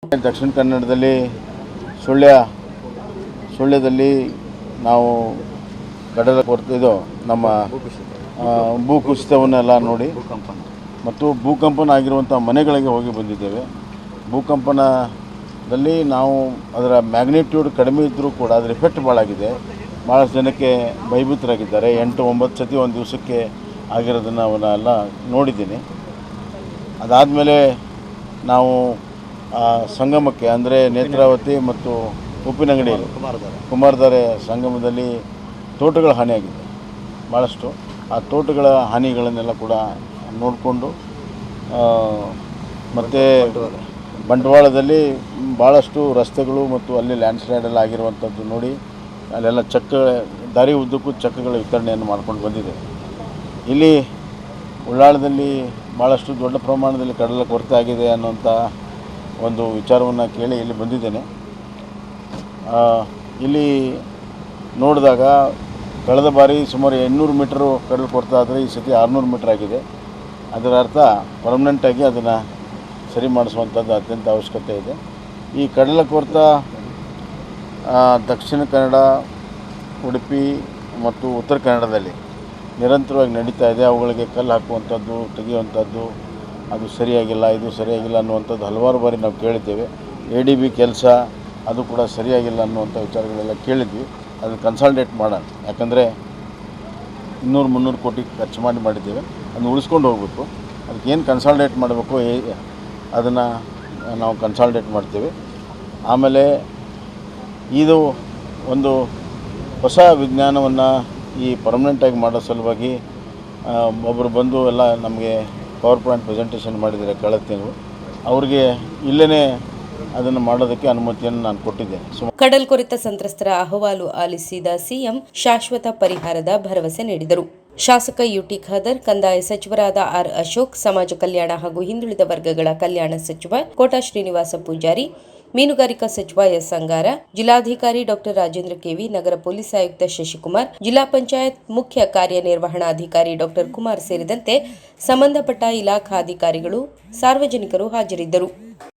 ದಕ್ಷಿಣ ಕನ್ನಡದಲ್ಲಿ ಸುಳ್ಯದಲ್ಲಿ ನಾವು ಕಡಲ ಕೊರತೆ ನಮ್ಮ ಭೂಕುಸಿತವನ್ನೆಲ್ಲ ನೋಡಿ ಮತ್ತು ಭೂಕಂಪನ ಆಗಿರುವಂಥ ಮನೆಗಳಿಗೆ ಹೋಗಿ ಬಂದಿದ್ದೇವೆ. ಭೂಕಂಪನದಲ್ಲಿ ನಾವು ಅದರ ಮ್ಯಾಗ್ನಿಟ್ಯೂಡ್ ಕಡಿಮೆ ಇದ್ದರೂ ಕೂಡ ಅದರ ಎಫೆಕ್ಟ್ ಭಾಳಾಗಿದೆ. ಭಾಳಷ್ಟು ಜನಕ್ಕೆ ಭಯಭೀತರಾಗಿದ್ದಾರೆ. 8-9 ಸತಿ ಒಂದು ದಿವಸಕ್ಕೆ ಆಗಿರೋದನ್ನು ಅವನ್ನೆಲ್ಲ ನೋಡಿದ್ದೀನಿ. ಅದಾದಮೇಲೆ ನಾವು ಸಂಗಮಕ್ಕೆ ಅಂದರೆ ನೇತ್ರಾವತಿ ಮತ್ತು ಉಪ್ಪಿನಂಗಡಿಯಲ್ಲಿ ಕುಮಾರಧಾರೆ ಸಂಗಮದಲ್ಲಿ ತೋಟಗಳ ಹಾನಿಯಾಗಿದೆ ಭಾಳಷ್ಟು. ಆ ತೋಟಗಳ ಹಾನಿಗಳನ್ನೆಲ್ಲ ಕೂಡ ನೋಡಿಕೊಂಡು ಮತ್ತು ಬಂಟ್ವಾಳದಲ್ಲಿ ಭಾಳಷ್ಟು ರಸ್ತೆಗಳು ಮತ್ತು ಅಲ್ಲಿ ಲ್ಯಾಂಡ್ಸ್ಲೈಡೆಲ್ಲ ಆಗಿರುವಂಥದ್ದು ನೋಡಿ ಅಲ್ಲೆಲ್ಲ ದಾರಿ ಉದ್ದಕ್ಕೂ ಚಕ್ರಗಳ ವಿತರಣೆಯನ್ನು ಮಾಡ್ಕೊಂಡು ಬಂದಿದೆ. ಇಲ್ಲಿ ಉಳ್ಳಾಳದಲ್ಲಿ ಭಾಳಷ್ಟು ದೊಡ್ಡ ಪ್ರಮಾಣದಲ್ಲಿ ಕಡಲ ಕೊರತೆ ಆಗಿದೆ ಅನ್ನೋಂಥ ಒಂದು ವಿಚಾರವನ್ನು ಕೇಳಿ ಇಲ್ಲಿ ಬಂದಿದ್ದೇನೆ. ಇಲ್ಲಿ ನೋಡಿದಾಗ ಕಳೆದ ಬಾರಿ ಸುಮಾರು 800 ಮೀಟರು ಕಡಲ ಕೊರತೆ ಆದರೆ ಈ ಸತಿ 600 ಮೀಟರ್ ಆಗಿದೆ. ಅದರ ಅರ್ಥ ಪರ್ಮನೆಂಟಾಗಿ ಅದನ್ನು ಸರಿ ಮಾಡಿಸುವಂಥದ್ದು ಅತ್ಯಂತ ಅವಶ್ಯಕತೆ ಇದೆ. ಈ ಕಡಲ ಕೊರತೆ ದಕ್ಷಿಣ ಕನ್ನಡ, ಉಡುಪಿ ಮತ್ತು ಉತ್ತರ ಕನ್ನಡದಲ್ಲಿ ನಿರಂತರವಾಗಿ ನಡೀತಾ ಇದೆ. ಅವುಗಳಿಗೆ ಕಲ್ಲು ಹಾಕುವಂಥದ್ದು, ತೆಗೆಯುವಂಥದ್ದು, ಅದು ಸರಿಯಾಗಿಲ್ಲ, ಇದು ಸರಿಯಾಗಿಲ್ಲ ಅನ್ನುವಂಥದ್ದು ಹಲವಾರು ಬಾರಿ ನಾವು ಕೇಳಿದ್ದೇವೆ. ADB ಕೆಲಸ ಅದು ಕೂಡ ಸರಿಯಾಗಿಲ್ಲ ಅನ್ನುವಂಥ ವಿಚಾರಗಳೆಲ್ಲ ಕೇಳಿದ್ವಿ. ಅದನ್ನು ಕನ್ಸಾಲ್ಟೇಟ್ ಮಾಡೋಣ. ಯಾಕಂದರೆ 200-300 ಕೋಟಿ ಖರ್ಚು ಮಾಡಿದ್ದೇವೆ. ಅದನ್ನು ಉಳಿಸ್ಕೊಂಡು ಹೋಗಬೇಕು. ಅದಕ್ಕೆ ಏನು ಕನ್ಸಾಲ್ಟೇಟ್ ಮಾಡಬೇಕು ಅದನ್ನು ನಾವು ಕನ್ಸಾಲ್ಟೇಟ್ ಮಾಡ್ತೀವಿ. ಆಮೇಲೆ ಇದು ಒಂದು ಹೊಸ ವಿಜ್ಞಾನವನ್ನು ಈ ಪರ್ಮನೆಂಟಾಗಿ ಮಾಡೋ ಸಲುವಾಗಿ ಒಬ್ಬರು ಬಂದು ಎಲ್ಲ ನಮಗೆ ಪವರ್ ಪಾಯಿಂಟ್ ಪ್ರೆಸೆಂಟೇಷನ್ ಮಾಡಿದ್ದಾರೆ ಕಳೆದ ತಿಂಗಳು. ಅವ್ರಿಗೆ ಇಲ್ಲೇ ಅದನ್ನು ಮಾಡೋದಕ್ಕೆ ಅನುಮತಿಯನ್ನು ನಾನು ಕೊಟ್ಟಿದ್ದೇನೆ. ಕಡಲ್ಕೊರೆತ ಸಂತ್ರಸ್ತರ ಅಹವಾಲು ಆಲಿಸಿದ ಸಿಎಂ ಶಾಶ್ವತ ಪರಿಹಾರದ ಭರವಸೆ ನೀಡಿದರು. ಶಾಸಕ ಯುಟಿ ಖಾದರ್, ಕಂದಾಯ ಸಚಿವರಾದ ಆರ್ ಅಶೋಕ್, ಸಮಾಜ ಕಲ್ಯಾಣ ಹಾಗೂ ಹಿಂದುಳಿದ ವರ್ಗಗಳ ಕಲ್ಯಾಣ ಸಚಿವ ಕೋಟಾ ಶ್ರೀನಿವಾಸ ಪೂಜಾರಿ, ಮೀನುಗಾರಿಕಾ ಸಚಿವ ಎಸ್ ಅಂಗಾರ, ಜಿಲ್ಲಾಧಿಕಾರಿ ಡಾಕ್ಟರ್ ರಾಜೇಂದ್ರ ಕೆವಿ, ನಗರ ಪೊಲೀಸ್ ಆಯುಕ್ತ ಶಶಿಕುಮಾರ್, ಜಿಲ್ಲಾ ಪಂಚಾಯತ್ ಮುಖ್ಯ ಕಾರ್ಯನಿರ್ವಹಣಾಧಿಕಾರಿ ಡಾಕ್ಟರ್ ಕುಮಾರ್ ಸೇರಿದಂತೆ ಸಂಬಂಧಪಟ್ಟ ಇಲಾಖಾಧಿಕಾರಿಗಳು, ಸಾರ್ವಜನಿಕರು ಹಾಜರಿದ್ದರು.